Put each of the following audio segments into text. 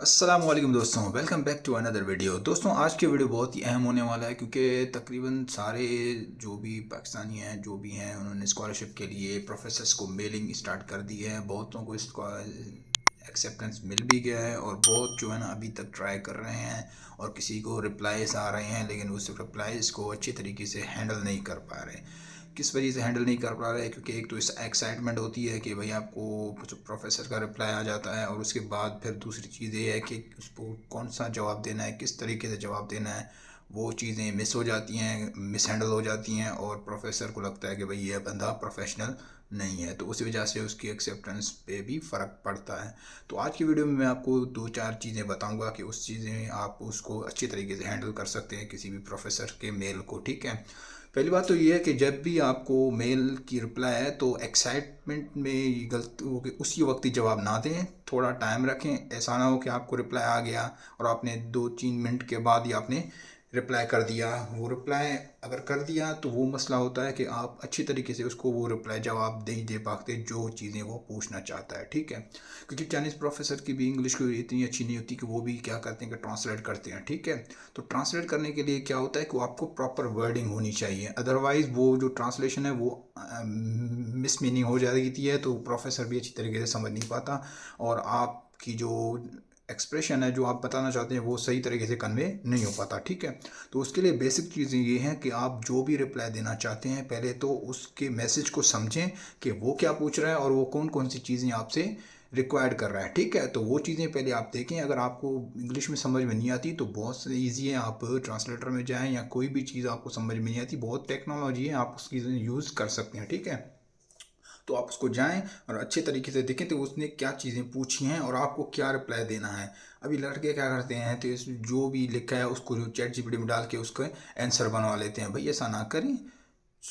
अस्सलाम वालेकुम दोस्तों, welcome back to another video. दोस्तों, आज की वीडियो बहुत ही अहम होने वाला है क्योंकि तकरीबन सारे जो भी पाकिस्तानी हैं जो भी हैं उन्होंने स्कॉलरशिप के लिए प्रोफेसर्स को मेलिंग स्टार्ट कर दी है। बहुतों को इसका एक्सेप्टेंस मिल भी गया है और बहुत जो है ना अभी तक ट्राई कर रहे हैं और किसी को रिप्लाईस आ रहे हैं, लेकिन उस रिप्लाईस को अच्छी तरीके से हैंडल नहीं कर पा रहे। किस वजह से हैंडल नहीं कर पा रहे हैं? क्योंकि एक तो इस एक्साइटमेंट होती है कि भाई आपको प्रोफेसर का रिप्लाई आ जाता है और उसके बाद फिर दूसरी चीज़ ये है कि उसको कौन सा जवाब देना है, किस तरीके से जवाब देना है, वो चीज़ें मिस हो जाती हैं, मिस हैंडल हो जाती हैं और प्रोफेसर को लगता है कि भाई ये बंदा प्रोफेशनल नहीं है, तो उसी वजह से उसकी एक्सेप्टेंस पे भी फ़र्क पड़ता है। तो आज की वीडियो में मैं आपको दो चार चीज़ें बताऊंगा कि उस चीज़ें आप उसको अच्छी तरीके से हैंडल कर सकते हैं किसी भी प्रोफेसर के मेल को। ठीक है, पहली बात तो ये है कि जब भी आपको मेल की रिप्लाई है तो एक्साइटमेंट में ये गलत हो कि उसी वक्त ही जवाब ना दें, थोड़ा टाइम रखें। ऐसा ना हो कि आपको रिप्लाई आ गया और आपने 2-3 मिनट के बाद ही आपने रिप्लाई कर दिया। वो रिप्लाई अगर कर दिया तो वो मसला होता है कि आप अच्छी तरीके से उसको वो रिप्लाई जवाब नहीं दे पाते जो चीज़ें वो पूछना चाहता है। ठीक है, क्योंकि चाइनीज़ प्रोफेसर की भी इंग्लिश को इतनी अच्छी नहीं होती कि वो भी क्या करते हैं कि ट्रांसलेट करते हैं। ठीक है, तो ट्रांसलेट करने के लिए क्या होता है कि वो आपको प्रॉपर वर्डिंग होनी चाहिए, अदरवाइज़ वो जो ट्रांसलेशन है वो मिस मीनिंग हो जाती है, तो प्रोफेसर भी अच्छी तरीके से समझ नहीं पाता और आपकी जो एक्सप्रेशन है जो आप बताना चाहते हैं वो सही तरीके से कन्वे नहीं हो पाता। ठीक है, तो उसके लिए बेसिक चीज़ें ये हैं कि आप जो भी रिप्लाई देना चाहते हैं पहले तो उसके मैसेज को समझें कि वो क्या पूछ रहा है और वो कौन कौन सी चीज़ें आपसे रिक्वायर्ड कर रहा है। ठीक है, तो वो चीज़ें पहले आप देखें। अगर आपको इंग्लिश में समझ में नहीं आती तो बहुत ईजी है, आप ट्रांसलेटर में जाएं या कोई भी चीज़ आपको समझ में नहीं आती, बहुत टेक्नोलॉजी है, आप उसकी यूज़ कर सकते हैं। ठीक है, तो आप उसको जाएं और अच्छे तरीके से देखें तो उसने क्या चीज़ें पूछी हैं और आपको क्या रिप्लाई देना है। अभी लड़के क्या करते हैं तो जो भी लिखा है उसको जो चैट जीपीटी में डाल के उसका आंसर बनवा लेते हैं। भाई ऐसा ना करें,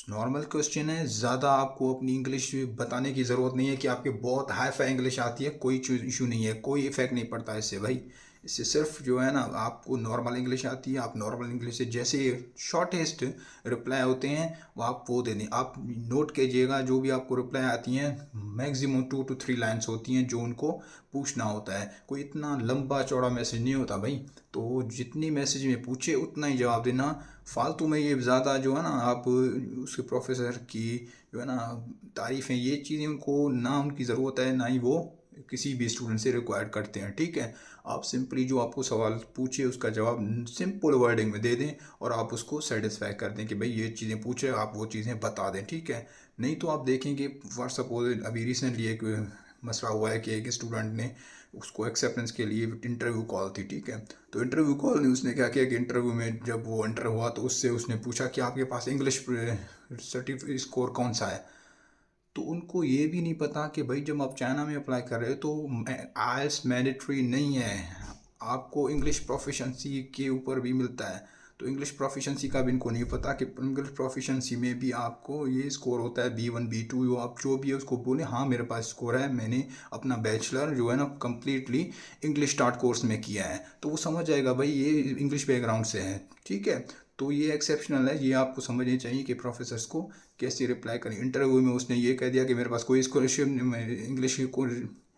नॉर्मल क्वेश्चन है, ज़्यादा आपको अपनी इंग्लिश बताने की ज़रूरत नहीं है कि आपके बहुत हाई फाई इंग्लिश आती है, कोई इशू नहीं है, कोई इफेक्ट नहीं पड़ता इससे। भाई इससे सिर्फ जो है ना आपको नॉर्मल इंग्लिश आती है, आप नॉर्मल इंग्लिश से जैसे शॉर्टेस्ट रिप्लाई होते हैं वो आप वो दे दें। आप नोट कीजिएगा जो भी आपको रिप्लाई आती हैं मैक्सिमम 2 to 3 लाइन्स होती हैं जो उनको पूछना होता है, कोई इतना लंबा चौड़ा मैसेज नहीं होता भाई। तो जितनी मैसेज में पूछे उतना ही जवाब देना, फालतू में ये ज़्यादा जो है ना आप उसके प्रोफेसर की जो है ना तारीफ़ें, ये चीज़ें उनको ना उनकी ज़रूरत है ना ही वो किसी भी स्टूडेंट से रिक्वायर्ड करते हैं। ठीक है, आप सिंपली जो आपको सवाल पूछे उसका जवाब सिंपल वर्डिंग में दे दें और आप उसको सेटिस्फाई कर दें कि भाई ये चीज़ें पूछे, आप वो चीज़ें बता दें। ठीक है, नहीं तो आप देखेंगे फॉर सपोज अभी रिसेंटली एक मसला हुआ है कि एक स्टूडेंट ने उसको एक्सेप्टेंस के लिए इंटरव्यू कॉल थी। ठीक है, तो इंटरव्यू कॉल ने उसने क्या किया कि इंटरव्यू में जब वो एंटर हुआ तो उससे उसने पूछा कि आपके पास इंग्लिश सर्टिफिकेट स्कोर कौन सा है। तो उनको ये भी नहीं पता कि भाई जब आप चाइना में अप्लाई कर रहे हो तो आइल्स मैंडेटरी नहीं है, आपको इंग्लिश प्रोफिशेंसी के ऊपर भी मिलता है। तो इंग्लिश प्रोफिशेंसी का भी इनको नहीं पता कि इंग्लिश प्रोफिशेंसी में भी आपको ये स्कोर होता है B1 B2, आप जो भी है उसको बोले हाँ मेरे पास स्कोर है, मैंने अपना बैचलर जो है ना कम्प्लीटली इंग्लिश स्टार्ट कोर्स में किया है, तो वो समझ जाएगा भाई ये इंग्लिश बैकग्राउंड से है। ठीक है, तो ये एक्सेप्शनल है, ये आपको समझनी चाहिए कि प्रोफेसर्स को कैसे रिप्लाई करें। इंटरव्यू में उसने ये कह दिया कि मेरे पास कोई स्कॉलरशिप इंग्लिश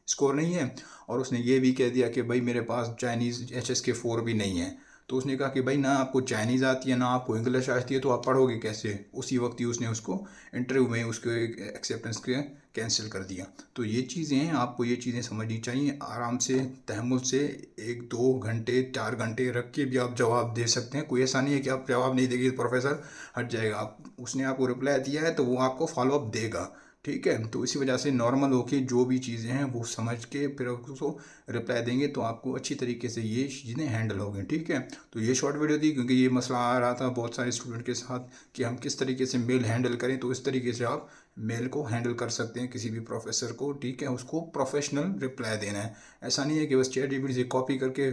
स्कोर नहीं है और उसने ये भी कह दिया कि भाई मेरे पास चाइनीज़ HSK 4 भी नहीं है। तो उसने कहा कि भाई ना आपको चाइनीज़ आती है ना आपको इंग्लिश आती है तो आप पढ़ोगे कैसे। उसी वक्त ही उसने उसको इंटरव्यू में उसके एक्सेप्टेंस के कैंसिल कर दिया। तो ये चीज़ें हैं, आपको ये चीज़ें समझनी चाहिए। आराम से तहम्मुल से 1-2 घंटे 4 घंटे रख के भी आप जवाब दे सकते हैं। कोई ऐसा नहीं है कि आप जवाब नहीं देंगे तो प्रोफेसर हट जाएगा। आप उसने आपको रिप्लाई दिया है तो वो आपको फॉलोअप देगा। ठीक है, तो इसी वजह से नॉर्मल होके जो भी चीज़ें हैं वो समझ के फिर उसको रिप्लाई देंगे तो आपको अच्छी तरीके से ये चीज़ें हैंडल हो गई। ठीक है, तो ये शॉर्ट वीडियो थी क्योंकि ये मसला आ रहा था बहुत सारे स्टूडेंट के साथ कि हम किस तरीके से मेल हैंडल करें, तो इस तरीके से आप मेल को हैंडल कर सकते हैं किसी भी प्रोफेसर को। ठीक है, उसको प्रोफेशनल रिप्लाई देना है, ऐसा नहीं है कि बस चैट जीपीटी से कॉपी करके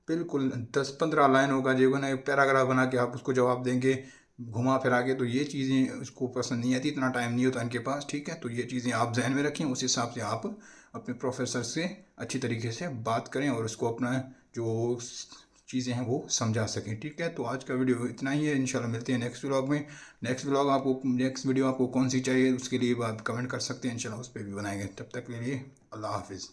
बिल्कुल 10-15 लाइन होगा जो ना एक पैराग्राफ बना के आप उसको जवाब देंगे घुमा फिरा के, तो ये चीज़ें उसको पसंद नहीं आती, इतना टाइम नहीं होता इनके पास। ठीक है, तो ये चीज़ें आप जहन में रखें, उस हिसाब से आप अपने प्रोफेसर से अच्छी तरीके से बात करें और उसको अपना जो चीज़ें हैं वो समझा सकें। ठीक है, तो आज का वीडियो इतना ही है, इंशाल्लाह मिलते हैं नेक्स्ट व्लॉग में। नेक्स्ट वीडियो आपको कौन सी चाहिए उसके लिए आप कमेंट कर सकते हैं, इंशाल्लाह उस पर भी बनाएंगे। तब तक के लिए अल्लाह हाफिज़।